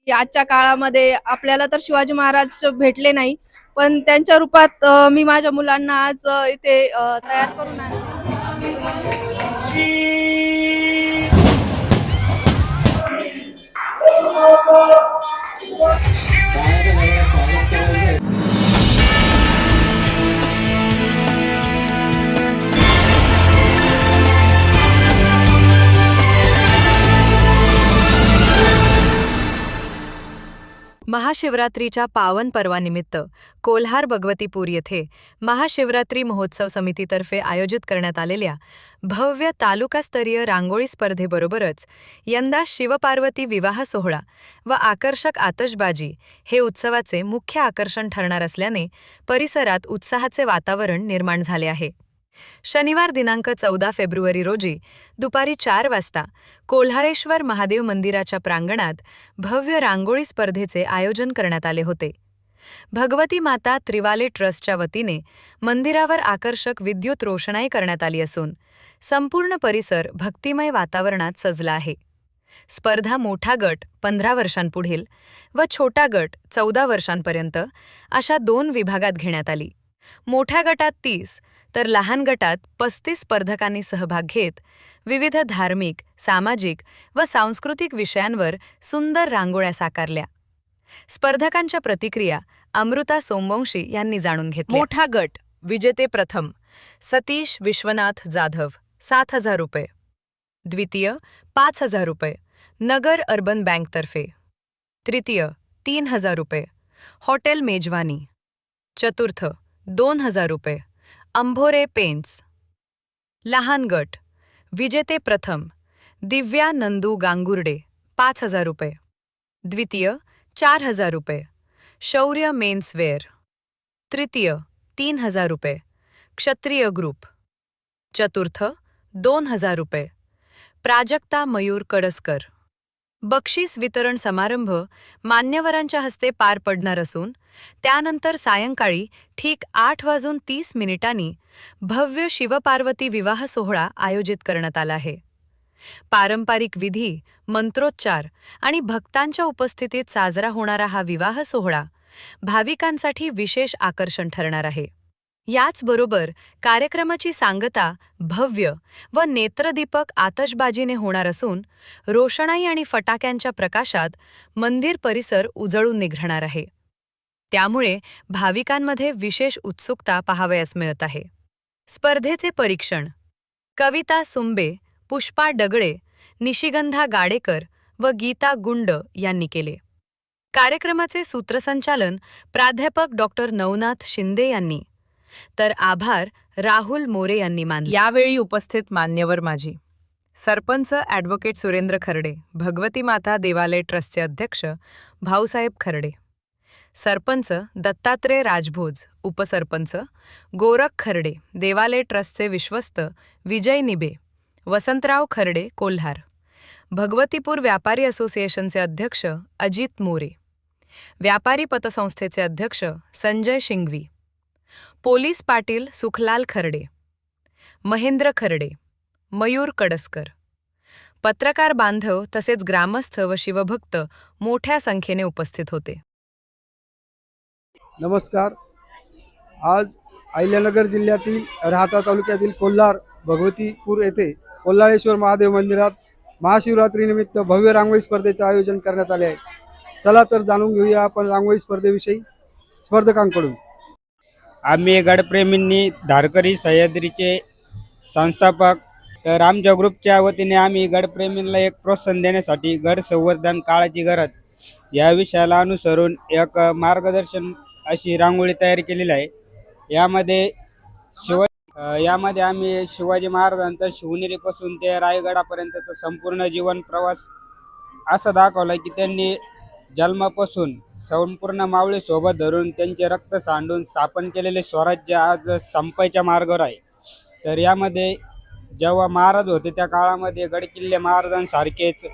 की आजच्या काळामध्ये आपल्याला तर शिवाजी महाराज भेटले नाही, पण त्यांच्या रूपात मी माझ्या मुलांना आज इथे तयार करून आणले. महाशिवरात्रीच्या पावन पर्वानिमित्त कोल्हार भगवतीपूर येथे महाशिवरात्री महोत्सव समितीतर्फे आयोजित करण्यात आलेल्या भव्य तालुकास्तरीय रांगोळी स्पर्धेबरोबरच यंदा शिवपार्वती विवाह सोहळा व आकर्षक आतषबाजी हे उत्सवाचे मुख्य आकर्षण ठरणार असल्याने परिसरात उत्साहाचे वातावरण निर्माण झाले आहे. शनिवार दिनांक 14 फेब्रुवारी रोजी दुपारी 4 वाजता कोल्हारेश्वर महादेव मंदिराच्या प्रांगणात भव्य रांगोळी स्पर्धेचे आयोजन करण्यात आले होते. भगवती माता त्रिवाले ट्रस्टच्या वतीने मंदिरावर आकर्षक विद्युत रोषणाई करण्यात आली असून संपूर्ण परिसर भक्तिमय वातावरणात सजला आहे. स्पर्धा मोठा गट 15 वर्षांपुढील व छोटा गट 14 वर्षांपर्यंत अशा 2 विभागात घेण्यात आली. मोठ्या गटात 30 तर लहान गटात 35 स्पर्धकांनी सहभाग घेत विविध धार्मिक, सामाजिक व सांस्कृतिक विषयांवर सुंदर रांगोळ्या साकारल्या. स्पर्धकांच्या प्रतिक्रिया अमृता सोमवंशी यांनी जाणून घेतल्या. मोठा गट विजेते प्रथम सतीश विश्वनाथ जाधव 7,000 रुपये, द्वितीय 5,000 रुपये नगर अर्बन बँकतर्फे, तृतीय 3,000 रुपये हॉटेल मेजवानी, चतुर्थ 2,000 रुपये अंभोरे पेंट्स. लहान गट विजेते प्रथम दिव्या नंदू गांगुर्डे 5,000 रुपये, द्वितीय 4,000 रुपये शौर्य मेन्सवेअर, तृतीय 3,000 रुपये क्षत्रिय ग्रुप, चतुर्थ 2,000 रुपये प्राजक्ता मयूर कडसकर. बक्षीस वितरण समारंभ मान्यवरांच्या हस्ते पार पडणार असून त्यानंतर सायंकाळी ठीक 8:30 भव्य शिवपार्वती विवाह सोहळा आयोजित करण्यात आला आहे. पारंपरिक विधी, मंत्रोच्चार आणि भक्तांच्या उपस्थितीत साजरा होणारा हा विवाह सोहळा भाविकांसाठी विशेष आकर्षण ठरणार आहे. याचबरोबर कार्यक्रमाची सांगता भव्य व नेत्रदीपक आतषबाजीने होणार असून रोषणाई आणि फटाक्यांच्या प्रकाशात मंदिर परिसर उजळून निघणार आहे. त्यामुळे भाविकांमध्ये विशेष उत्सुकता पाहावयास मिळत आहे. स्पर्धेचे परीक्षण कविता सुंबे, पुष्पा डगळे, निशिगंधा गाडेकर व गीता गुंड यांनी केले. कार्यक्रमाचे सूत्रसंचालन प्राध्यापक डॉक्टर नवनाथ शिंदे यांनी तर आभार राहुल मोरे यांनी मानले. यावेळी उपस्थित मान्यवर माजी सरपंच ॲडव्होकेट सुरेंद्र खर्डे, भगवती माता देवालय ट्रस्टचे अध्यक्ष भाऊसाहेब खर्डे, सरपंच दत्तात्रय राजभोज, उपसरपंच गोरख खर्डे, देवालय ट्रस्टचे विश्वस्त विजय निबे, वसंतराव खर्डे कोल्हार, भगवतीपूर व्यापारी असोसिएशनचे अध्यक्ष अजित मोरे, व्यापारी पतसंस्थेचे अध्यक्ष संजय शिंगवी, पोलीस पाटील सुखलाल खर्डे, महेंद्र खर्डे, मयूर कडसकर, पत्रकार बांधव तसेच ग्रामस्थ व शिवभक्त मोठ्या संख्येने उपस्थित होते. नमस्कार. आज अहिल्यानगर जिल्ह्यातील राहाता तालुक्यातील कोल्हार भगवतीपूर येथे कोल्हारेश्वर महादेव मंदिरात महाशिवरात्रीनिमित्त भव्य रांगोळी स्पर्धेचे आयोजन करण्यात आले आहे. चला तर जाणून घेऊया आपण रांगोळी स्पर्धेविषयी स्पर्धकांकडून. आम्ही गडप्रेमींनी धारकरी सह्याद्रीचे संस्थापक, तर आमच्या ग्रुपच्या वतीने आम्ही गडप्रेमींना एक प्रोत्साहन देण्यासाठी गड संवर्धन काळाची गरज या विषयाला अनुसरून एक मार्गदर्शन अशी रांगोळी तयार केलेली आहे. यामध्ये आम्ही शिवाजी महाराजांचा शिवनेरीपासून ते रायगडापर्यंतचा संपूर्ण जीवन प्रवास असं दाखवला की त्यांनी जन्मापासून संपूर्ण मावळी सोबत धरून त्यांचे रक्त सांडून स्थापन केलेले स्वराज्य आज संपायच्या मार्गावर आहे. तर यामध्ये जेव्हा महाराज होते त्या काळामध्ये गडकिल्ले महाराजांसारखेच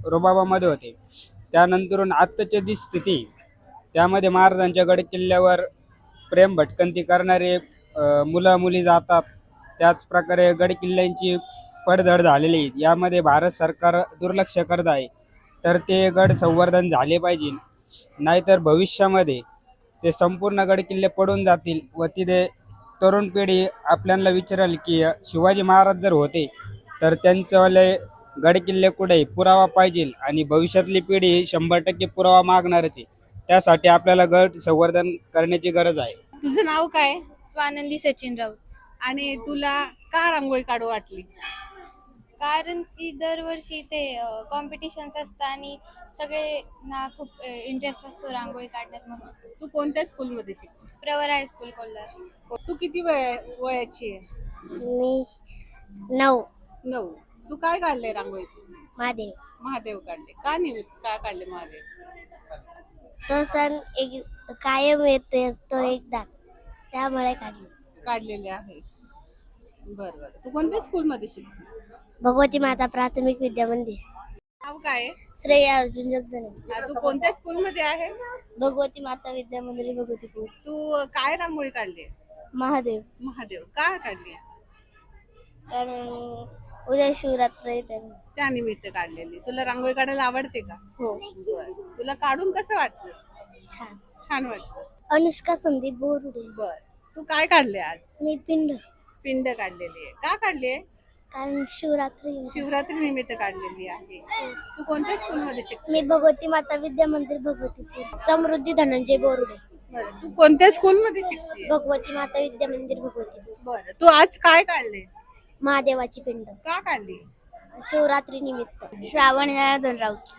रुबाबामध्ये होते. त्यानंतरून आत्ताची जी स्थिती त्यामध्ये महाराजांच्या गडकिल्ल्यावर प्रेम भटकंती करणारे मुलं मुली जातात. त्याच प्रकारे गडकिल्ल्यांची पडझड झालेली आहे. यामध्ये भारत सरकार दुर्लक्ष करत आहे. तर ते गड संवर्धन झाले पाहिजे, नाहीतर भविष्यामध्ये ते संपूर्ण गड किल्ले पडून जातील व तिथे तरुण पिढी आपल्याला विचारेल की शिवाजी महाराज जर होते तर त्यांच्यावाले गड किल्ले कुठे पुरावा पाहिजे, आणि भविष्यातली पिढी 100% पुरावा मागणारच आहे. त्यासाठी आपल्याला गड संवर्धन करण्याची गरज आहे. तुझं नाव काय स्वानंदी सचिन राऊत. आणि तुला का रांगोळी काढू वाटली? कारण की दरवर्षी ते कॉम्पिटिशन्स असतात आणि सगळे ना खूप इंटरेस्ट असतो रांगोळी काढण्यात. म्हणून तू कोणत्या स्कूलमध्ये शिकते? प्रवर हायस्कूल कोल्हार. तू किती वयाची आहे? मी 9. 9. तू काय काढले रांगोळीत? महादेव. महादेव काढले. का निमित्त काय काढले महादेव? तो सण कायम येते तो एकदाच, त्यामुळे काढलेले आहे. बरं बरं. तू कोणत्या स्कूलमध्ये शिकते? भगवती माता प्राथमिक विद्या मंदिर. नाव काय आहे? श्रेय अर्जुन जगदने. तू कोणत्या स्कूलमध्ये आहे? भगवती माता विद्या मंदिर भगवतीपूर. तू काय रांगोळी काढली? महादेव. महादेव का काढली? कारण उद्या शिवरात्र येते. त्या निमित्त काढलेली. तुला रांगोळी काढायला आवडते का? हो. बरं. तुला काढून कसं वाटलं? छान. छान वाटलं. अनुष्का संदीप बोरुडे. बर. तू काय काढले आज? मी पिंड. पिंड काढलेली आहे. का काढली आहे? कारण शिवरात्री. शिवरात्री निमित्त काढलेली आहे. तू कोणत्या स्कूलमध्ये शिकते? मी भगवती माता विद्या मंदिर भगवतीपूर. समृद्धी धनंजय बोरुडे. बरं. तू कोणत्या स्कूलमध्ये शिकते? भगवती माता विद्या मंदिर भगवतीपूर. बरं. तू आज काय काढले? महादेवाची पिंड. का काढली? शिवरात्री निमित्त. श्रावण जनार्दन राऊत.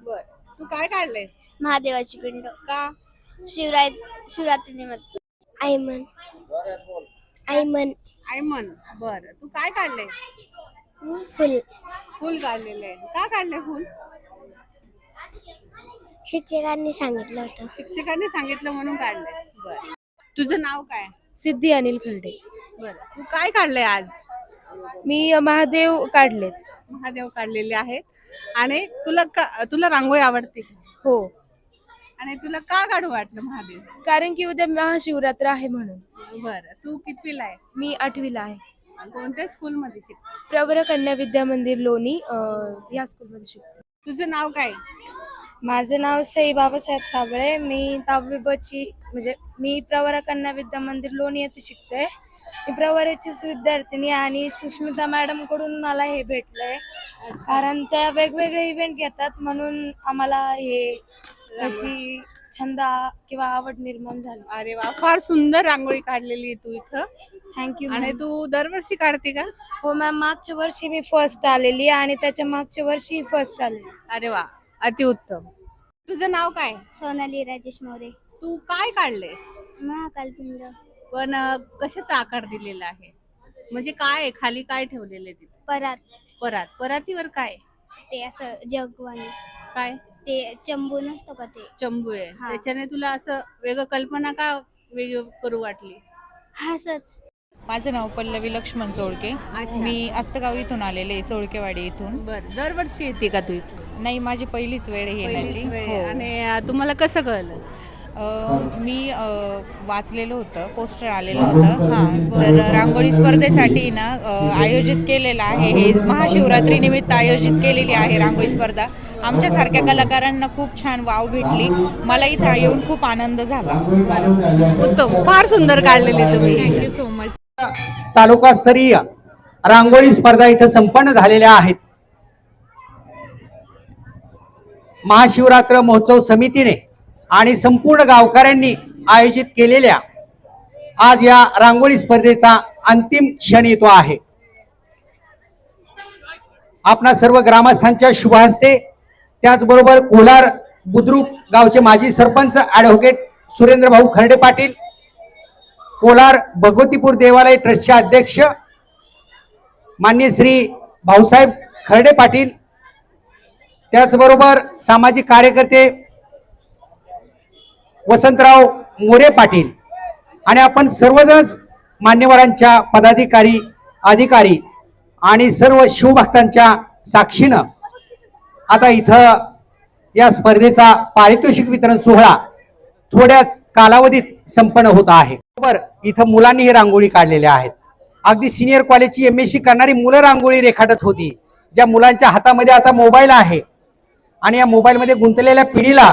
बर. तू काय काढले? महादेवाची पिंड. का? शिवरात्री निमित्त. आयमन. आयमन. आयमन. बर. तू काय काढले? फुल. फुल काढलेले आहे. का काढले फुल? शिक्षकांनी सांगितलं होतं. शिक्षकांनी सांगितलं म्हणून काढले. बर. तुझं नाव काय? सिद्धी अनिल खर्डे. बर. तू काय काढले आज? मी महादेव काढलेत. महादेव काढलेले आहेत. आणि तुला रांगोळी आवडते का? हो, आणि तुला का काढू वाटलं महादेव? कारण की उद्या महाशिवरात्र आहे म्हणून. बरं. तू कितवीला आहे? मी 8वीला आहे. कोणत्या स्कूलमध्ये शिकते? प्रवर कन्या विद्या मंदिर लोणी या स्कूलमध्ये शिकते. तुझं नाव काय? माझं नाव सई बाबासाहेब साबळे. मी 10वी बची म्हणजे मी प्रवरा कन्या विद्या मंदिर लोणी येथे शिकते. मी प्रवराचीच विद्यार्थिनी आणि सुष्मिता मॅडम कडून मला हे भेटलंय, कारण त्या वेगवेगळे इव्हेंट घेतात म्हणून आम्हाला हे त्याची छंद किंवा आवड निर्माण झाली. अरे वा, फार सुंदर रांगोळी काढलेली आहे तू इथं. थँक्यू. आणि तू दरवर्षी काढते का? हो मॅम, मागच्या वर्षी मी फर्स्ट आलेली आणि त्याच्या मागच्या वर्षी फर्स्ट आलेली. अरे वा, अतिउत्तम. तुझं नाव काय? सोनाली राजेश मोरे. तू काय काढले? महाकाल पिंड. पण कशाचा आकार दिलेला आहे? म्हणजे काय आहे? खाली काय ठेवलेलं आहे तिथे? परातीवर काय? ते असं जगवानी. काय? ते चंबू नसतो का ते? चंबू आहे. हा. त्याच्याने तुला असं वेगळं कल्पना का वेगळी करू वाटली? असंच. माझं नाव पल्लवी लक्ष्मण चोळके. मी अस्तगाव इथून आलेले, चोळकेवाडी इथून. बरं. दरवर्षी येते का तू इथं? नाही, माझी पहिलीच वेळ आहे येण्याची. हो. आणि तुम्हाला कसं कळलं? मी वाचलेलं होतं, पोस्टर आलेलं होतं. हां, तर रांगोळी स्पर्धेसाठी ना आयोजित केलेलं आहे. हे महाशिवरात्री निमित्त आयोजित केलेली आहे रांगोळी स्पर्धा. आमच्यासारख्या कलाकारांना खूप छान वाव भेटली. मला इथं येऊन खूप आनंद झाला. उत्तम, फार सुंदर काढलेली तुम्ही. Thank you so much. तालुकास्तरीय रांगोळी स्पर्धा इथं संपन्न झालेल्या आहेत. महाशिवरात्र महोत्सव समितीने आणि संपूर्ण गावकऱ्यांनी आयोजित केलेल्या आज या रांगोळी स्पर्धेचा अंतिम क्षण येतो आहे. आपणा सर्व ग्रामस्थांच्या शुभ हस्ते, त्याचबरोबर कोलार बुद्रुक गावचे माजी सरपंच ॲडव्होकेट सुरेंद्र भाऊ खर्डे पाटील, कोलार भगवतीपूर देवालय ट्रस्टचे अध्यक्ष मान्य श्री भाऊसाहेब खर्डे पाटील, त्याचबरोबर सामाजिक कार्यकर्ते वसंतराव मोरे पाटील आणि आपण सर्वजण मान्यवरांच्या पदाधिकारी, अधिकारी आणि सर्व शिवभक्तांच्या साक्षीनं आता इथं या स्पर्धेचा पारितोषिक वितरण सोहळा थोड्याच कालावधीत संपन्न होत आहे. बरोबर, इथं मुलांनी ही रांगोळी काढलेल्या आहेत. अगदी सिनियर कॉलेजची MSc करणारी मुलं रांगोळी रेखाटत होती. ज्या मुलांच्या हातामध्ये आता मोबाईल आहे आणि या मोबाईलमध्ये गुंतलेल्या पिढीला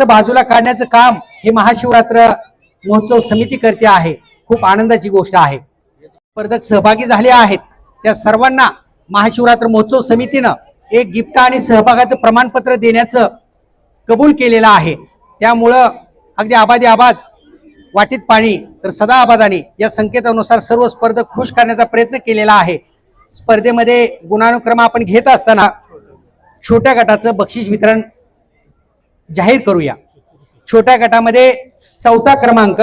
बाजूला काढण्याचं काम हे महाशिवरात्र महोत्सव समिती करते आहे. खूप आनंदाची गोष्ट आहे. स्पर्धक सहभागी झाले आहेत त्या सर्वांना महाशिवरात्र महोत्सव समितीनं एक गिफ्ट आणि सहभागाचं प्रमाणपत्र देण्याचं कबूल केलेलं आहे. त्यामुळं अगदी आबादी आबाद वाटीत पाणी तर सदा आबादानी या संकेतानुसार सर्व स्पर्धक खुश करण्याचा प्रयत्न केलेला आहे. स्पर्धेमध्ये गुणानुक्रम आपण घेत असताना छोट्या गटाचं बक्षीस वितरण जाहीर करूया. छोट्या गटामध्ये 4था क्रमांक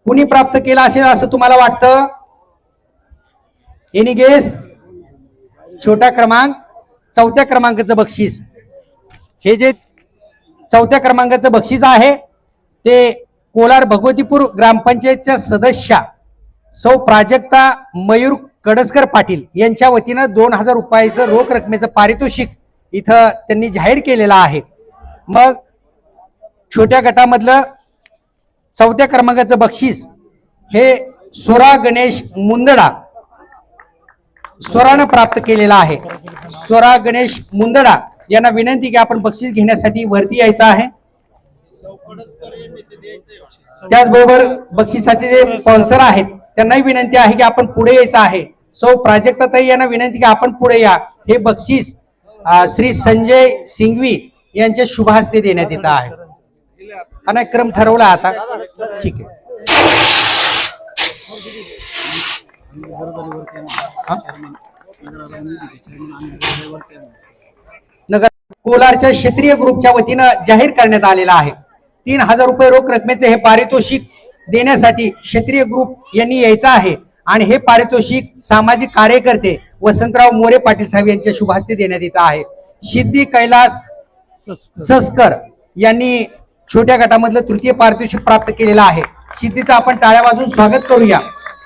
कुणी प्राप्त केला असेल असं तुम्हाला वाटतं? Any guess? छोटा क्रमांक 4थ्या क्रमांकाचं बक्षीस, हे जे 4थ्या क्रमांकाचं बक्षीस आहे ते कोलार भगवतीपूर ग्रामपंचायतच्या सदस्या सौ प्राजक्ता मयूर कडसकर पाटील यांच्या वतीनं 2000 रुपयाचं रोख रकमेचं पारितोषिक इथं त्यांनी जाहीर केलेलं आहे. मग छोट्या गटामधलं 4थ्या क्रमांकाचं बक्षीस हे स्वरा गणेश मुंदडा स्वरानं प्राप्त केलेला आहे. स्वरा गणेश मुंदडा यांना विनंती की आपण बक्षीस घेण्यासाठी वरती यायचं आहे. त्याचबरोबर बक्षिसाचे जे स्पॉन्सर आहेत त्यांनाही विनंती आहे की आपण पुढे यायचं आहे. सौ प्राजक्ताताई यांना विनंती की आपण पुढे या. हे बक्षीस श्री संजय सिंघवी यांच्या शुभ हस्ते देण्यात येत आहे. आणि क्रम ठरवला आता. ठीक आहे. नगर कोलारच्या क्षेत्रीय ग्रुपच्या वतीनं जाहीर करण्यात आलेला आहे. 3000 रुपये रोख रकमेचे हे पारितोषिक देण्यासाठी क्षेत्रीय ग्रुप यांनी यायचं आहे आणि हे पारितोषिक सामाजिक कार्यकर्ते वसंतराव मोरे पाटील साहेब यांच्या शुभ हस्ते देण्यात येत आहे. सिद्धी कैलास सस्कर यांनी छोट्या गटामधलं 3य पारितोषिक प्राप्त केलेलं आहे. सिद्धीचं आपण टाळ्या वाजवून स्वागत करूया.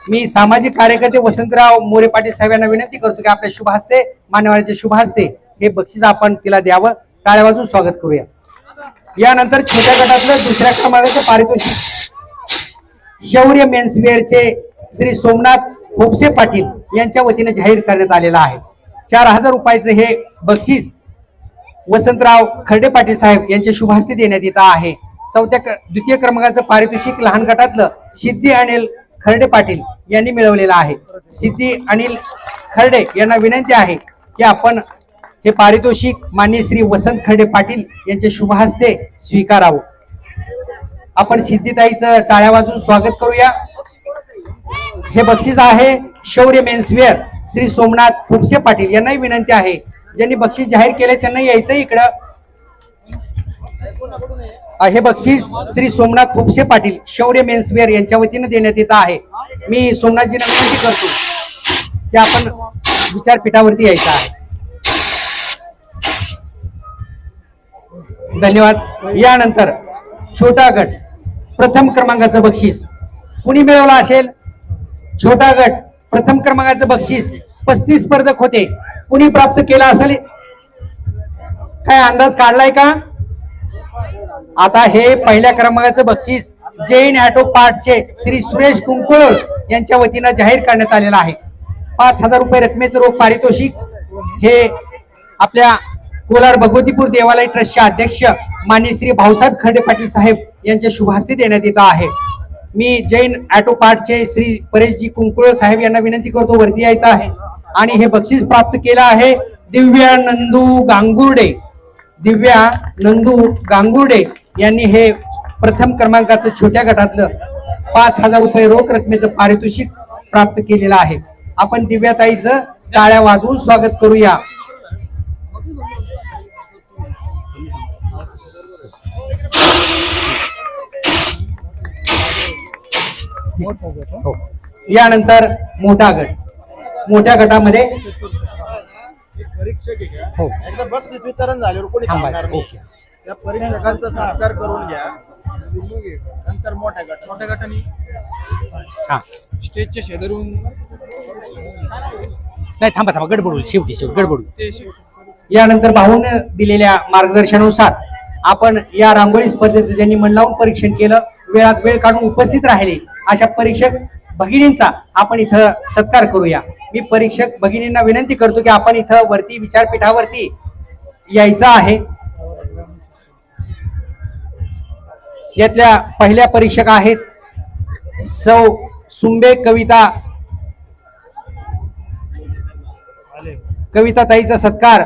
मी सामाजिक कार्यकर्ते वसंतराव मोरे पाटील साहेब यांना विनंती करतो की आपल्या शुभ हस्ते मान्यवरांच्या शुभ हस्ते हे बक्षीस आपण तिला द्यावं. टाळ्या वाजवून स्वागत करूया. यानंतर छोट्या गटातलं 2ऱ्या क्रमांकाचं पारितोषिक शौर्य मेन्सवेअरचे श्री सोमनाथ फोपसे पाटील यांच्या वतीने जाहीर करण्यात आलेलं आहे. 4000 रुपयाचं हे बक्षीस वसंतराव खर्डे पाटील साहेब यांच्या शुभ हस्ते देण्यात येत आहे. 2य क्रमांकाचं पारितोषिक लहान गटातलं सिद्धी अनिल खर्डे पाटील यांनी मिळवलेलं आहे. सिद्धी अनिल खर्डे यांना विनंती आहे की आपण हे पारितोषिक मान्य श्री वसंत खर्डे पाटील यांच्या शुभ हस्ते स्वीकारावं. आपण सिद्धीताईचं टाळ्या वाजवून स्वागत करूया. हे बक्षीस आहे शौर्य मेन्सवेअर श्री सोमनाथ फुपसे पाटील यांनाही विनंती आहे ज्यांनी बक्षीस जाहीर केले त्यांना यायचं इकडं. हे बक्षीस श्री सोमनाथ फुपसे पाटील शौर्य मेन्सवेअर यांच्या वतीने देण्यात येत आहे. मी सोमनाथजींना विनंती करतो की आपण विचारपीठावरती यायचं आहे. धन्यवाद. यानंतर छोटा गट प्रथम क्रमांकाचं बक्षीस कुणी मिळवलं असेल? छोटा गट प्रथम क्रमांकाचं बक्षीस 35 स्पर्धक होते. कुणी प्राप्त केला असेल? काय अंदाज काढलाय का? आता हे पहिल्या क्रमांकाचं बक्षीस जैन ऑटो पार्टचे श्री सुरेश कुंकुळ यांच्या वतीनं जाहीर करण्यात आलेलं आहे. 5000 रुपये रकमेचं रोख पारितोषिक हे आपल्या कोलार भगवतीपूर देवालय ट्रस्टचे अध्यक्ष मान्य श्री भाऊसाहेब खर्डे पाटील साहेब यांच्या शुभ हस्ते देण्यात येत आहे. मी जैन ऑटो पार्टचे श्री परेशजी कुंकुळ साहेब यांना विनंती करतो वरती यायचं आहे. आणि हे बक्षीस प्राप्त केलं आहे दिव्या नंदू गांगुर्डे. दिव्या नंदू गांगुर्डे यांनी हे प्रथम क्रमांकाचं छोट्या गटातलं 5000 रुपये रोख रकमेचं पारितोषिक प्राप्त केलेलं आहे. आपण दिव्याताईचं टाळ्या वाजवून स्वागत करूया. यानंतर मोठा गट. मोठ्या गटामध्ये परीक्षक घ्या. एकदा बक्षीस वितरण झाल्यावर कोणी थांबणार नाही. त्या परीक्षकांचा सत्कार करून घ्या. नंतर मोठ्या गटाने स्टेजच्या शेजारून नाही थांबा गडबडू शेवटी गडबडू. यानंतर भाऊन दिलेल्या मार्गदर्शनानुसार आपण या रांगोळी स्पर्धेचं ज्यांनी मन लावून परीक्षण केलं वेळात वेळ काढून उपस्थित राहिले अशा परीक्षक भगिनींचा आपण इथं सत्कार करूया. मी परीक्षक भगिनींना विनंती करतो की आपण इथं वरती विचारपीठावरती यायचं आहे. यातल्या पहिल्या परीक्षक आहेत सौ सुंबे कविता ताईचा सत्कार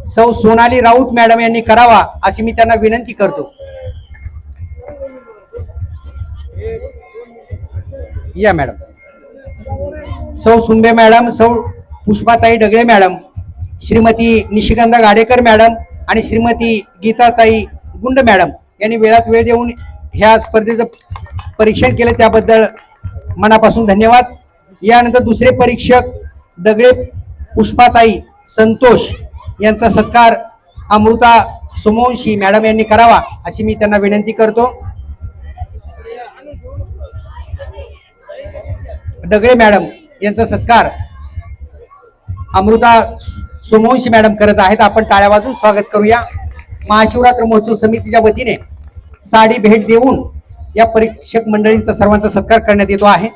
सौ सोनाली राऊत मॅडम यांनी करावा अशी मी त्यांना विनंती करतो. या मॅडम. सौ सुंबे मॅडम, सौ पुष्पाताई डगळे मॅडम, श्रीमती निशिगंधा गाडेकर मॅडम आणि श्रीमती गीताताई गुंड मॅडम यांनी वेळात वेळ देऊन ह्या स्पर्धेचं परीक्षण केलं त्याबद्दल मनापासून धन्यवाद. यानंतर दुसरे परीक्षक डगळे पुष्पाताई संतोष यांचा सत्कार अमृता सोमवंशी मॅडम यांनी करावा अशी मी त्यांना विनंती करतो. डगळे मॅडम यांचा सत्कार अमृता सोमवंशी मॅडम करत आहेत. आपण टाळ्या वाजवून स्वागत करूया. महाशिवरात्र महोत्सव समितीच्या वतीने साडी भेट देऊन या परीक्षक मंडळींचा सर्वांचा सत्कार करण्यात येतो आहे.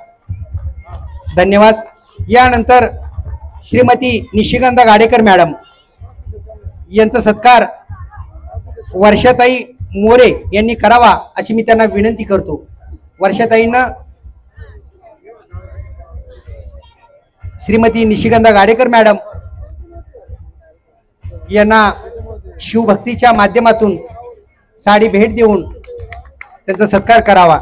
धन्यवाद. यानंतर श्रीमती निशिगंधा गाडेकर मॅडम यांचा सत्कार वर्षाताई मोरे यांनी करावा अशी मी त्यांना विनंती करतो. वर्षाताईंना श्रीमती निशिगंधा गाडेकर मॅडम यांना शिवभक्तीच्या माध्यमातून साडी भेट देऊन त्यांचा सत्कार करावा.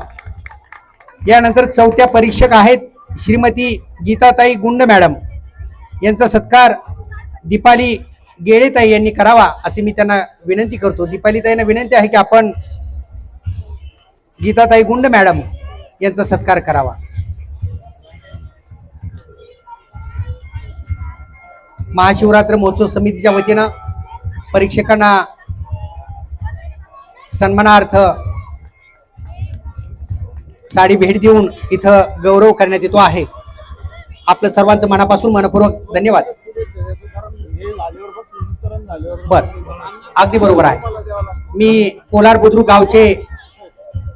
यानंतर चौथ्या परीक्षक आहेत श्रीमती गीताताई गुंड मॅडम यांचा सत्कार दीपाली गेडेताई यांनी करावा असे मी त्यांना विनंती करतो. दीपालीताईंना विनंती आहे की आपण गीताताई गुंड मॅडम यांचा सत्कार करावा. महाशिवरात्र महोत्सव समितीच्या वतीनं परीक्षकांना सन्मानार्थ साडी भेट देऊन इथं गौरव करण्यात येतो आहे. आपलं सर्वांचं मनापासून मनपूर्वक धन्यवाद. बर, अगदी बरोबर आहे. मी कोलार बुद्रुक गावचे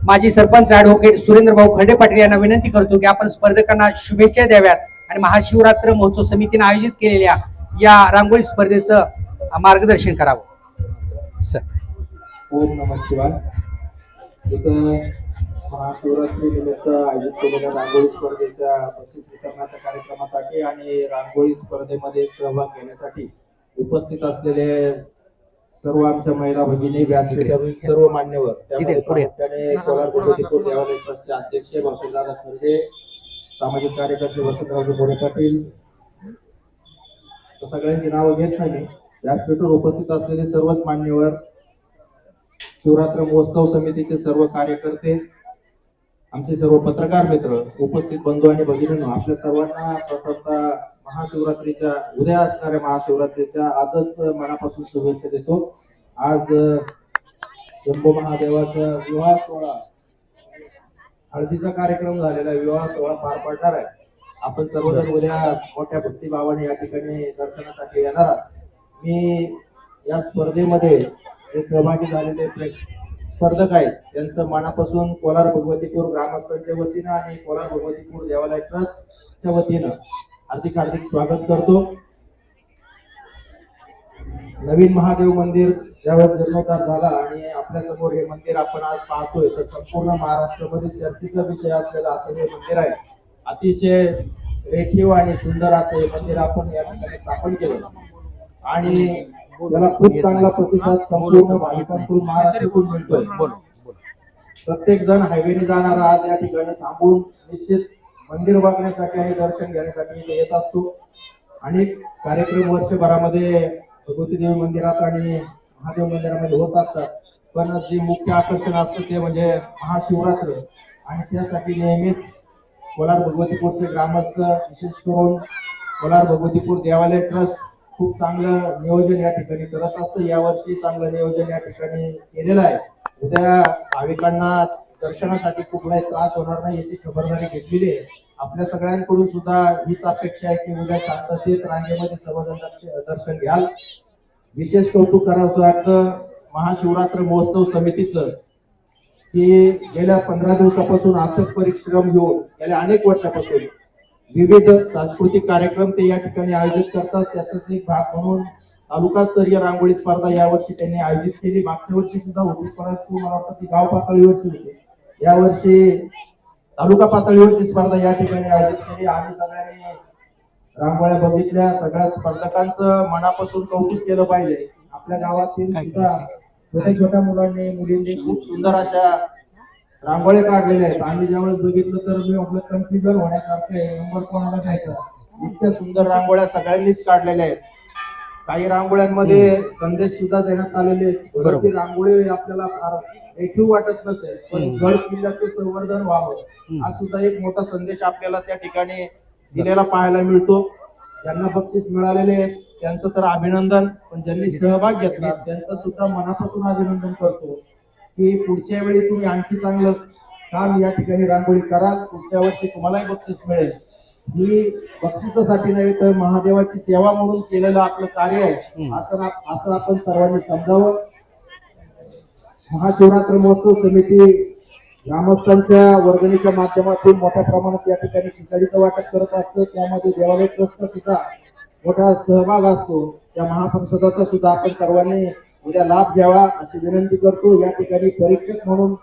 माजी सरपंच ॲडव्होकेट सुरेंद्र भाऊ खर्डे पाटील यांना विनंती करतो की आपण स्पर्धकांना शुभेच्छा द्याव्यात आणि महाशिवरात्र महोत्सव समितीने आयोजित केलेल्या या रांगोळी स्पर्धेचं मार्गदर्शन करावं. सर. ओम नमः शिवाय. इथं महाशिवरात्री निमित्त आयोजित केलेल्या रांगोळी स्पर्धेच्या बक्षीस वितरणाच्या कार्यक्रमासाठी आणि रांगोळी स्पर्धेमध्ये सहभाग घेण्यासाठी उपस्थित असलेले सर्व आमच्या महिला भगिनी, व्यासपीठावरील सर्व मान्यवर, त्याने कोलार बुद्रुक देवालय ट्रस्टचे अध्यक्ष भाऊसाहेब खर्डे, सामाजिक कार्यकर्ते वसंतराव मोरे पाटील, सगळ्यांची नावं घेत नाही. व्यासपीठावर उपस्थित असलेले सर्वच मान्यवर, शिवरात्र महोत्सव समितीचे सर्व कार्यकर्ते, आमचे सर्व पत्रकार मित्र, उपस्थित बंधू आणि भगिनींनो, आपल्या सर्वांना प्रथमतः महाशिवरात्रीच्या उद्या असणाऱ्या महाशिवरात्रीच्या आजच मनापासून शुभेच्छा देतो. आज शंभू महादेवाचा विवाह सोहळा, हळदीचा कार्यक्रम झालेला, विवाह सोहळा पार पडणार आहे. आपण सर्वजण उद्या मोठ्या भक्तिभावाने या ठिकाणी दर्शनासाठी येणार आहात. मी या स्पर्धेमध्ये जे सहभागी झालेले स्पर्धक आहेत त्यांचं मनापासून कोलार भगवतीपूर ग्रामस्थांच्या वतीनं आणि कोलार भगवतीपूर देवालय ट्रस्टच्या वतीनं हार्दिक हार्दिक स्वागत करतो. नवीन महादेव मंदिर ज्यावेळेस जीर्णोद्धार झाला आणि आपल्या समोर हे मंदिर आपण आज पाहतोय तर संपूर्ण महाराष्ट्रामध्ये चर्चेचा विषय असलेला असं हे मंदिर आहे. अतिशय रेखीव आणि सुंदर असं हे मंदिर आपण या ठिकाणी स्थापन केलं आणि त्याला खूप चांगला प्रतिसाद संपूर्ण भाविकांकडून महाराष्ट्रातून मिळतोय. प्रत्येक जण हायवेने जाणारा आज या ठिकाणी थांबून निश्चित मंदिर बघण्यासाठी आणि दर्शन घेण्यासाठी इथे येत असतो. अनेक कार्यक्रम वर्षभरामध्ये भगवती देवी मंदिरात आणि महादेव मंदिरामध्ये होत असतात, पण जे मुख्य आकर्षण असतं ते म्हणजे महाशिवरात्र आणि त्यासाठी नेहमीच कोलार भगवतीपूरचे ग्रामस्थ, विशेष करून कोलार भगवतीपूर देवालय ट्रस्ट खूप चांगलं नियोजन या ठिकाणी करत असतं. यावर्षी चांगलं नियोजन या ठिकाणी केलेलं आहे. उद्या भाविकांना दर्शनासाठी कुठलाही त्रास होणार नाही याची खबरदारी घेतलेली आहे. आपल्या सगळ्यांकडून सुद्धा हीच अपेक्षा आहे की उद्या शांततेत रांगेमध्ये सर्वजण दर्शन घ्याल. विशेष कौतुक करावं वाटतं महाशिवरात्र महोत्सव समितीचं की गेल्या 15 दिवसापासून अथक परिश्रम घेऊन गेल्या अनेक वर्षापासून विविध सांस्कृतिक कार्यक्रम ते या ठिकाणी आयोजित करतात. त्याचाच एक भाग म्हणून तालुकास्तरीय रांगोळी स्पर्धा यावर्षी त्यांनी आयोजित केली. मागच्या वर्षी सुद्धा होती, परंतु मला वाटतं ती गाव पातळीवरची होती. यावर्षी तालुका पातळीवरची स्पर्धा या ठिकाणी आयोजित केली. आम्ही सगळ्यांनी रांगोळ्या बघितल्या. सगळ्या स्पर्धकांचं मनापासून कौतुक केलं पाहिजे. आपल्या गावातील सुद्धा छोट्या छोट्या मुलांनी मुलींनी खूप सुंदर अशा रांगोळ्या काढलेल्या आहेत. आम्ही ज्यावेळेस बघितलं तर मी आपलं कन्फ्युजन होण्यासारखं नंबर कोणाला द्यायचा. इतक्या सुंदर रांगोळ्या सगळ्यांनीच काढलेल्या आहेत. काही रांगोळ्यांमध्ये संदेश सुद्धा देण्यात आलेले आहेत. ती रांगोळी आपल्याला फार रेखीव वाटत नसेल, पण गड किल्ल्याचे संवर्धन व्हावं हा सुद्धा एक मोठा संदेश आपल्याला त्या ठिकाणी दिलेला पाहायला मिळतो. ज्यांना बक्षीस मिळालेले आहेत त्यांचं तर अभिनंदन, पण ज्यांनी सहभाग घेतला त्यांचं सुद्धा मनापासून अभिनंदन करतो की पुढच्या वेळी तुम्ही आणखी चांगलं काम या ठिकाणी रांगोळी कराल. पुढच्या वर्षी तुम्हालाही बक्षीस मिळेल. ही बक्षिसासाठी नव्हे तर महादेवाची सेवा म्हणून केलेलं आपलं कार्य आहे असं आपण सर्वांनी समजावं. महाशिवरात्र महोत्सव समिती ग्रामस्थांच्या वर्गणीच्या माध्यमातून मोठ्या प्रमाणात या ठिकाणी खिचडीचं वाटप करत असतं. त्यामध्ये देवालय ट्रस्ट सुद्धा मोठा सहभाग असतो. त्या महाप्रसादाचा सुद्धा आपण सर्वांनी उद्या लाभ घ्यावा अशी विनंती करतो. या ठिकाणी परीक्षक म्हणून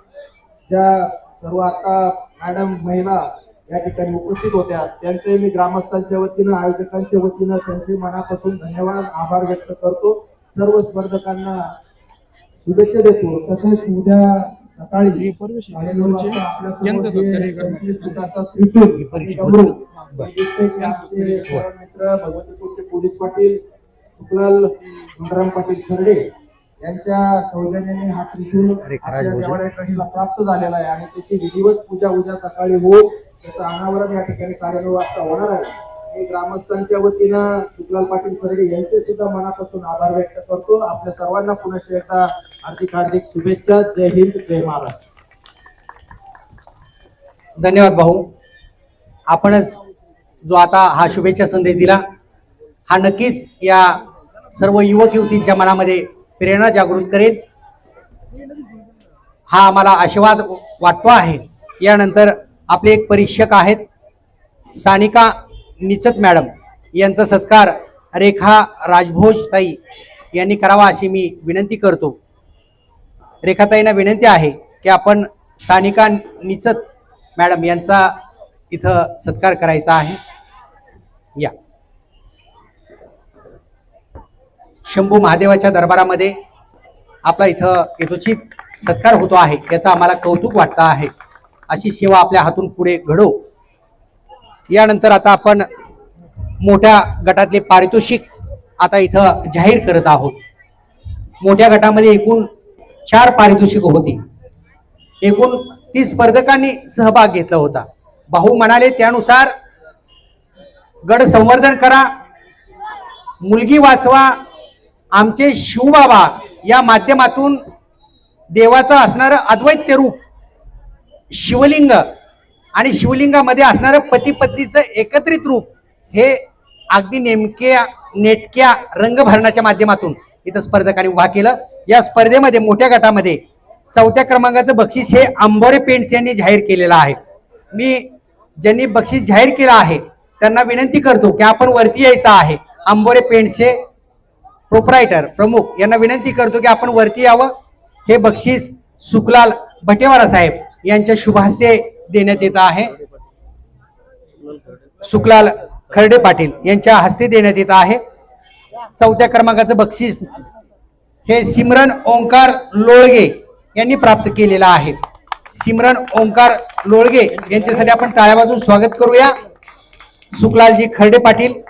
ज्या सर्व आता मॅडम महिला या ठिकाणी उपस्थित होत्या त्यांचे मी ग्रामस्थांच्या वतीनं आयोजकांच्या वतीनं त्यांचे मनापासून धन्यवाद आभार व्यक्त करतो. सर्व स्पर्धकांना शुभेच्छा देतो. तसेच उद्या सकाळी 9:30 वाजता आपल्यासमोर मित्र भगवतीपूरचे पोलीस पाटील सुकलाल सुंदराम पाटील खर्डे यांच्या सौजन्याने हा त्रिशूल देवालयाला प्राप्त झालेला आहे आणि त्याची विधिवत पूजा उद्या सकाळी होऊन त्याचं अनावरण या ठिकाणी 9:30 वाजता होणार आहे. मी ग्रामस्थांच्या वतीनं सुकलाल पाटील खर्डे यांचे सुद्धा मनापासून आभार व्यक्त करतो. आपल्या सर्वांना पुन्हा एकदा हार्दिक हार्दिक शुभेच्छा. जय हिंद, जय महाराष्ट्र. धन्यवाद भाऊ. आपणच जो आता हा शुभेच्छा संदेश दिला हा नक्कीच या सर्व युवक युवतींच्या मनामध्ये प्रेरणा जागृत करेल हा आम्हाला आशीर्वाद वाटतो आहे. यानंतर आपले एक परीक्षक आहेत सानिका निचत मॅडम यांचा सत्कार रेखा राजभोज ताई यांनी करावा अशी मी विनंती करतो. रेखाताईंना विनंती आहे की आपण सानिका निचत मॅडम यांचा इथं सत्कार करायचा आहे. या शंभू महादेवाच्या दरबारामध्ये आपला इथं यथोचित सत्कार होतो आहे याचा आम्हाला कौतुक वाटतं आहे. अशी सेवा आपल्या हातून पुढे घडो. यानंतर आता आपण मोठ्या गटातले पारितोषिक आता इथं जाहीर करत आहोत. मोठ्या गटामध्ये एकूण 4 पारितोषिक होती. एकूण 30 स्पर्धकांनी सहभाग घेतला होता. भाऊ म्हणाले त्यानुसार गड संवर्धन करा, मुलगी वाचवा, आमचे शिवबाबा या माध्यमातून देवाचं असणारं अद्वैत रूप शिवलिंग आणि शिवलिंगामध्ये असणारं पती पत्नीचं एकत्रित रूप हे अगदी नेटक्या रंगभरणाच्या माध्यमातून इथं स्पर्धकांनी उभा केलं. या स्पर्धेमध्ये मोठ्या गटामध्ये 4थ्या क्रमांकाचं बक्षीस हे आंबोरे पेंट्स यांनी जाहीर केलेलं आहे. मी ज्यांनी बक्षीस जाहीर केलं आहे त्यांना विनंती करतो की आपण वरती यायचं आहे. आंबोरे पेंट्सचे प्रोप्रायटर प्रमुख यांना विनंती करतो की आपण वरती यावं. हे बक्षीस सुकलाल भटेवारा साहेब यांच्या शुभ हस्ते देण्यात येत आहे. सुकलाल खर्डे पाटील यांच्या हस्ते देण्यात येत आहे. 4थ्या क्रमांकाचं बक्षीस हे सिमरन ओंकार लोळगे यांनी प्राप्त केलेलं आहे. सिमरन ओंकार लोळगे यांच्यासाठी आपण टाळ्या वाजवून स्वागत करूया. सुकलालजी खर्डे पाटील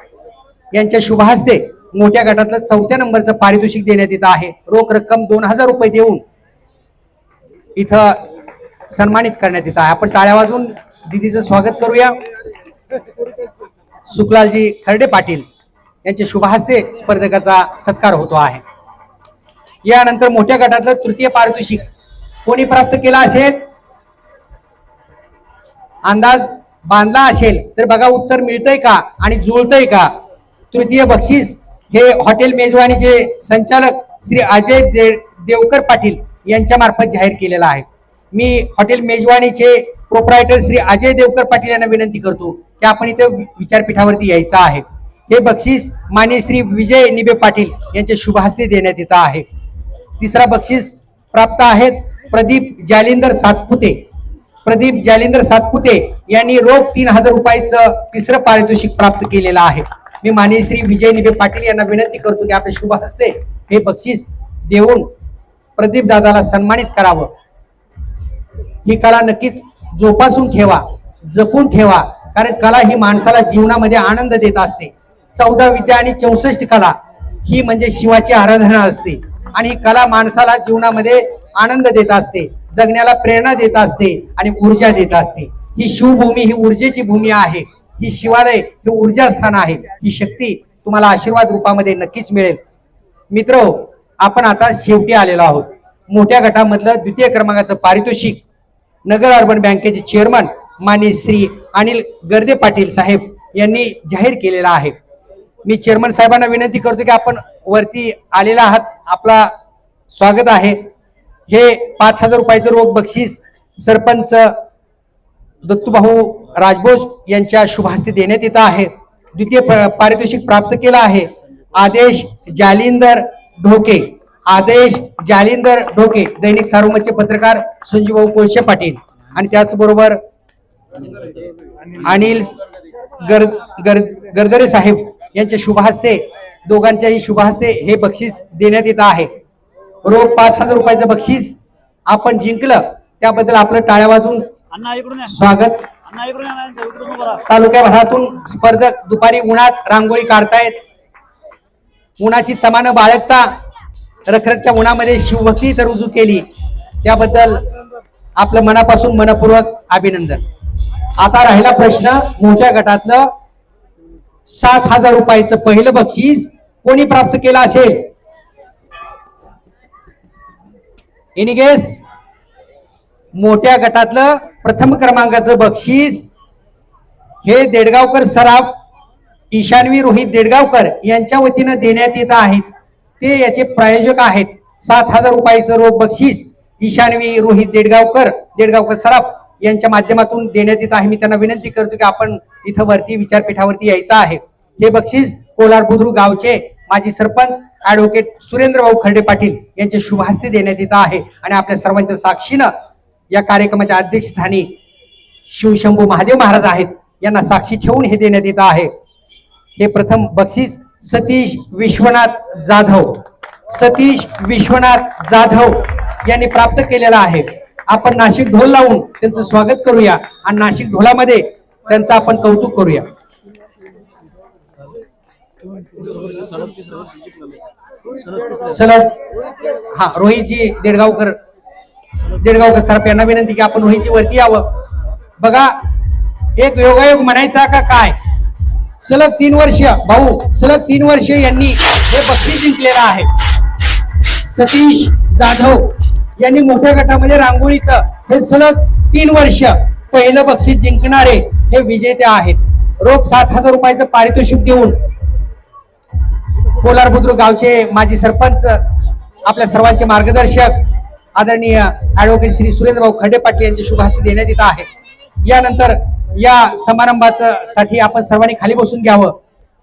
यांच्या शुभ हस्ते मोठ्या गटातलं 4थ्या नंबरचं पारितोषिक देण्यात येत आहे. रोख रक्कम 2000 रुपये देऊन इथं सन्मानित करण्यात येत आहे. आपण टाळ्या वाजवून दीदीचं स्वागत करूया. सुकलालजी खर्डे पाटील यांच्या शुभ हस्ते स्पर्धकाचा सत्कार होतो आहे. यानंतर मोठ्या गटातलं 3य पारितोषिक कोणी प्राप्त केला असेल, अंदाज बांधला असेल तर बघा उत्तर मिळतंय का आणि जुळतंय का. 3य बक्षीस हे हॉटेल मेजवानीचे संचालक श्री अजय देवकर पाटील यांच्या मार्फत जाहीर केलेला आहे. मी हॉटेल मेजवानीचे प्रोप्रायटर श्री अजय देवकर पाटील यांना विनंती करतो की आपण इथे विचारपीठावरती यायचं आहे. हे बक्षीस माननीय श्री विजय निबे पाटील यांच्या शुभ हस्ते देण्यात येत आहे. तिसरा बक्षीस प्राप्त आहेत प्रदीप जालिंदर सातपुते. प्रदीप जालिंदर सातपुते यांनी रोख 3000 रुपयाचं तिसरं पारितोषिक प्राप्त केलेलं आहे. मी माननीय श्री विजय निबे पाटील यांना विनंती करतो की आपल्या शुभ हस्ते हे बक्षीस देऊन प्रदीप दादाला सन्मानित करावं. ही कला नक्कीच जोपासून ठेवा, जपून ठेवा, कारण कला ही माणसाला जीवनामध्ये आनंद देत असते. 14 विद्या आणि 64 कला ही म्हणजे शिवाची आराधना असते आणि ही कला माणसाला जीवनामध्ये आनंद देत असते, जगण्याला प्रेरणा देत असते आणि ऊर्जा देत असते. ही शिवभूमी ही ऊर्जेची भूमी आहे. ही शिवालय हे ऊर्जा स्थान आहे. ही शक्ती तुम्हाला आशीर्वाद रूपामध्ये नक्कीच मिळेल. मित्र, आपण आता शेवटी आलेलो आहोत. मोठ्या गटामधलं द्वितीय क्रमांकाचं पारितोषिक नगर अर्बन बँकेचे चेअरमन माननीय श्री अनिल गर्दे पाटील साहेब यांनी जाहीर केलेला आहे. मी चेअरमन साहेबांना विनंती करतो की आपण वरती आलेला आहात, आपला स्वागत आहे. हे 5000 रुपयाचं रोख बक्षीस सरपंच दत्तूभाऊ राजभोज यांच्या शुभ हस्ते देण्यात येत आहे. द्वितीय पारितोषिक प्राप्त केला आहे आदेश जालिंदर ढोके. आदेश जालिंदर ढोके, दैनिक सारोमतचे पत्रकार संजीवभाऊ कोळशे पाटील आणि त्याचबरोबर अनिल गरदरे साहेब यांच्या शुभ हस्ते, दोघांच्याही शुभ हस्ते हे बक्षीस देण्यात येत आहे. रोख 5000 रुपयाचं बक्षीस आपण जिंकलं त्याबद्दल आपलं टाळ्या वाजून स्वागत. तालुक्याभरातून स्पर्धक दुपारी उन्हात रांगोळी काढतायत. उन्हाची तमानं बाळगता रखरखत्या उन्हामध्ये शिवभक्ती तर रुजू केली, त्याबद्दल आपलं मनापासून मनपूर्वक अभिनंदन. आता राहिला प्रश्न, मोठ्या गटातलं 7000 रुपयाचं पहिलं बक्षीस कोणी प्राप्त केलं असेल? Any guess? मोठ्या गटातलं प्रथम क्रमांकाचं बक्षीस हे देडगावकर सराफ ईशान्वी रोहित देडगावकर यांच्या वतीनं देण्यात येत आहेत. ते याचे प्रायोजक आहेत. 7000 रुपयाचं रोख बक्षीस ईशान्वी रोहित देडगावकर सराफ यांच्या माध्यमातून देण्यात येत आहे. मी त्यांना विनंती करतो की आपण इथं वरती विचारपीठावरती यायचं आहे. हे बक्षीस कोलार बुद्रुक गावचे माजी सरपंच ऍडव्होकेट सुरेंद्रभाऊ खर्डे पाटील यांच्या शुभ हस्ते देण्यात येत आहे आणि आपल्या सर्वांच्या साक्षीनं या कार्यक्रमाच्या अध्यक्षस्थानी शिवशंभू महादेव महाराज आहेत, यांना साक्षी ठेवून हे देण्यात येत आहे. हे प्रथम बक्षीस सतीश विश्वनाथ जाधव यांनी प्राप्त केलेला आहे. आपण नाशिक ढोल लावून त्यांचं स्वागत करूया आणि नाशिक ढोलामध्ये त्यांचं आपण कौतुक करूया. सलग रोहितजी देडगावकर सराफ यांना विनंती की आपण रोहितजी वरती यावं. बघा, एक योगायोग म्हणायचा का काय? सलग 3 वर्ष यांनी हे बक्षीस जिंकलेलं आहे. सतीश जाधव यांनी मोठ्या गटामध्ये रांगोळीचं हे सलग 3 वर्ष पहिलं बक्षीस जिंकणारे हे विजेते आहेत. रोख 7000 रुपयाचं पारितोषिक देऊन कोलार बुद्रुक गावचे माजी सरपंच, आपल्या सर्वांचे मार्गदर्शक आदरणीय ऍडव्होकेट श्री सुरेंद्रभाऊ खर्डे पाटील यांचे शुभ हस्ते देण्यात येत आहे. यानंतर या समारंभाचं साठी आपण सर्वांनी खाली बसून घ्यावं.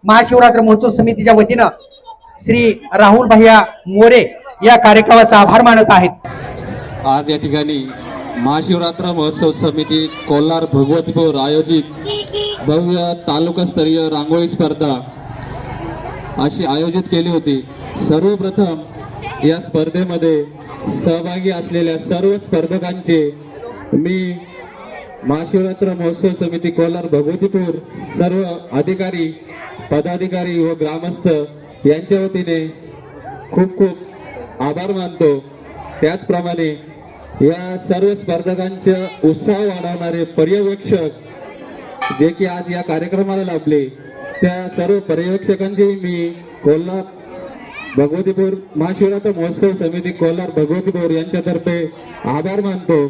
महाशिवरात्र महोत्सव समितीच्या वतीनं श्री राहुल भैया मोरे या कार्यक्रमाचा आभार मानत आहेत. आज या ठिकाणी महाशिवरात्र महोत्सव समिती कोलार भगवतीपूर आयोजित भव्य तालुकास्तरीय रांगोळी स्पर्धा अशी आयोजित केली होती. सर्वप्रथम या स्पर्धेमध्ये सहभागी असलेल्या सर्व स्पर्धकांचे मी महाशिवरात्र महोत्सव समिती कोलार भगवतीपूर सर्व अधिकारी, पदाधिकारी व ग्रामस्थ यांच्या वतीने खूप खूप आभार मानतो. त्याचप्रमाणे या सर्व स्पर्धकांचा उत्साह वाढवणारे पर्यवेक्षक जे की आज या कार्यक्रमाला लाभले, त्या सर्व पर्यवेक्षकांचे मी कोल्हार भगवतीपूर महाशिवरात्र महोत्सव समिती कोलार भगवतीपूर यांच्यातर्फे आभार मानतो.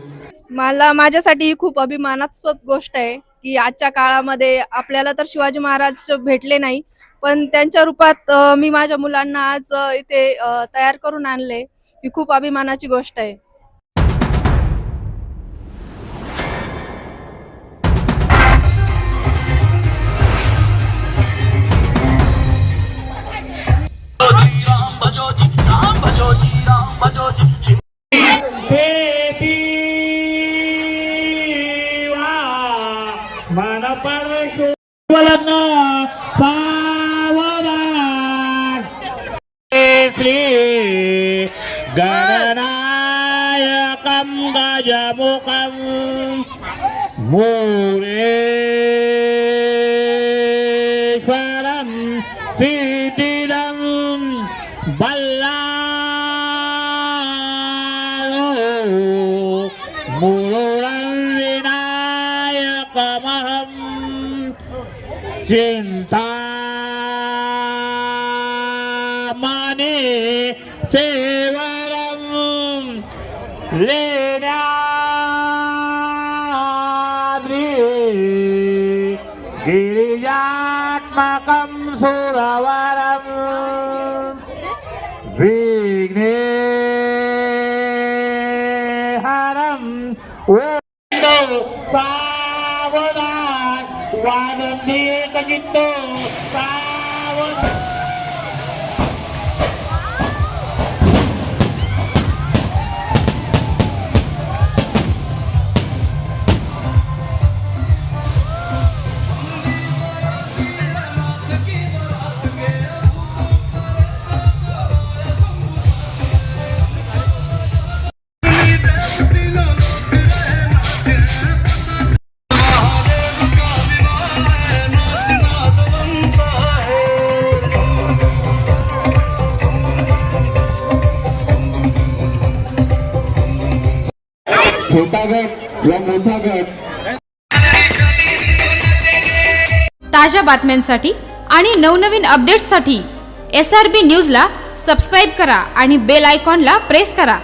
मला माझ्यासाठी ही खूप अभिमानास्पद गोष्ट आहे की आजच्या काळामध्ये आपल्याला तर शिवाजी महाराज भेटले नाही, पण त्यांच्या रूपात मी माझ्या मुलांना आज इथे तयार करून आणले. ही खूप अभिमानाची गोष्ट आहे. गणनायकं गजमुखं मुरेश्वरं सिद्धिदं बल्लालो मुरुडं विनायकमहं चिन्तामणि सेवरं लेण्याद्रि गिरिजात्मकं सुरवरं विघ्नेहरं पावनान् वानन्दीकचित्तो छोटा गट व मोठा गट. ताज्या बातम्यांसाठी आणि नवनवीन अपडेट्ससाठी SRB न्यूजला सबस्क्राईब करा आणि बेल आयकॉनला प्रेस करा.